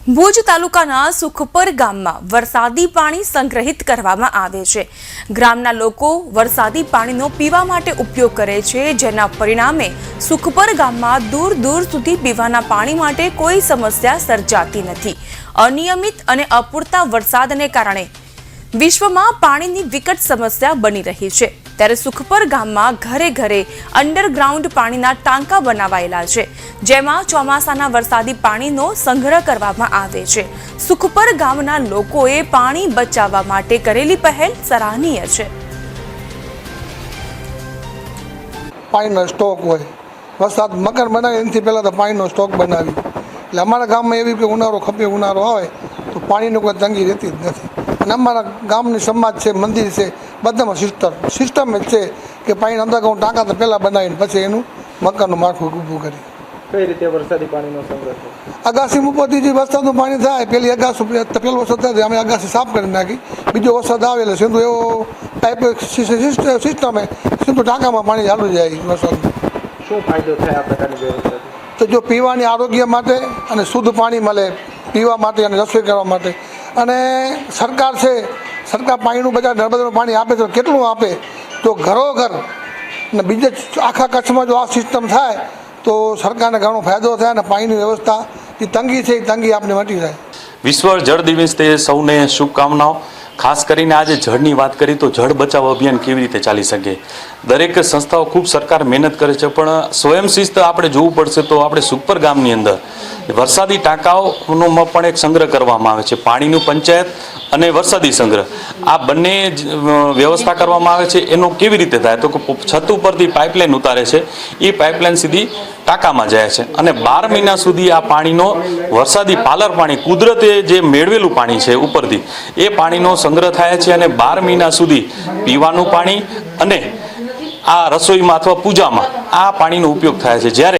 ભુજ તાલુકાના સુખપર ગામમાં વરસાદી પાણી સંગ્રહિત કરવામાં આવે છે। ગ્રામના લોકો વરસાદી પાણીનો પીવા માટે ઉપયોગ કરે છે, જેના પરિણામે સુખપર ગામમાં દૂર દૂર સુધી પીવાના પાણી માટે કોઈ સમસ્યા સર્જાતી નથી। અનિયમિત અને અપૂરતા વરસાદને કારણે વિશ્વમાં પાણીની વિકટ સમસ્યા બની રહી છે, ત્યારે સુખપર ગામમાં ઘરે ઘરે અંડરગ્રાઉન્ડ પાણીના ટાંકા બનાવાયેલા છે, જેમાં ચોમાસાના વરસાદી પાણીનો સંગ્રહ કરવામાં આવે છે। સુખપર ગામના લોકોએ પાણી બચાવવા માટે કરેલી પહેલ સરાહનીય છે। પાણીનો સ્ટોક હોય, વરસાદ મકાન બનાવે એનાથી પહેલાં તો પાણીનો સ્ટોક બનાવી, એટલે અમારા ગામમાં એવી કે ઉનાળો ખપે ઉનાળો આવે તો પાણીની કોઈ તંગી રહેતી જ નથી। અને અમારા ગામની સમાજ છે, મંદિર છે, બધામાં સિસ્ટમ જ છે કે પાણી અંડરગ્રાઉન્ડ ટાંકા તો પહેલાં બનાવીને પછી એનું મકાનનું માળખું ઊભું કરી। કઈ રીતે વરસાદી પાણીનો સંગ્રહ છે? અગાસી ઉપરથી જે વરસાદનું પાણી થાય, પેલી અગાસી પહેલો વરસાદ થાય અમે અગાસી સાફ કરી નાખી, બીજો વરસાદ આવે એટલે સીધું એવો પાઇપ સિસ્ટમે સીધું ટાંકામાં પાણી ચાલુ જાય વરસાદનું। શું ફાયદો થાય આ પ્રકારની વ્યવસ્થા? તો જો પીવાની આરોગ્ય માટે અને શુદ્ધ પાણી મળે પીવા માટે અને રસોઈ કરવા માટે, અને સરકાર છે, સરકાર પાણીનું બધા નર્મદાનું પાણી આપે તો કેટલું આપે, તો ઘરોઘર અને બીજે આખા કચ્છમાં જો આ સિસ્ટમ થાય તો સરકારને ઘણો ફાયદો થાય અને પાણીની વ્યવસ્થા જે તંગી છે એ તંગી આપણે મટી જાય। વિશ્વ જળ દિવસે સૌને શુભકામનાઓ। ખાસ કરીને આજે જળની વાત કરી તો જળ બચાવ અભિયાન કેવી રીતે ચાલી શકે, દરેક સંસ્થાઓ ખૂબ સરકાર મહેનત કરે છે, પણ સ્વયંશિસ્ત આપણે જોવું પડશે તો આપણે સુખપર ગામની અંદર વરસાદી ટાંકાઓનો પણ એક સંગ્રહ કરવામાં આવે છે। પાણીનું પંચાયત અને વરસાદી સંગ્રહ આ બંને વ્યવસ્થા કરવામાં આવે છે। એનો કેવી રીતે થાય તો છત ઉપરથી પાઇપલાઇન ઉતારે છે, એ પાઇપલાઇન સીધી ટાંકામાં જાય છે અને 12 મહિના સુધી આ પાણીનો વરસાદી પાલર પાણી કુદરતે જે મેળવેલું પાણી છે ઉપરથી એ પાણીનો સંગ્રહ થાય છે અને 12 મહિના સુધી પીવાનું પાણી અને આ રસોઈમાં અથવા પૂજામાં આ પાણીનો ઉપયોગ થાય છે। જ્યારે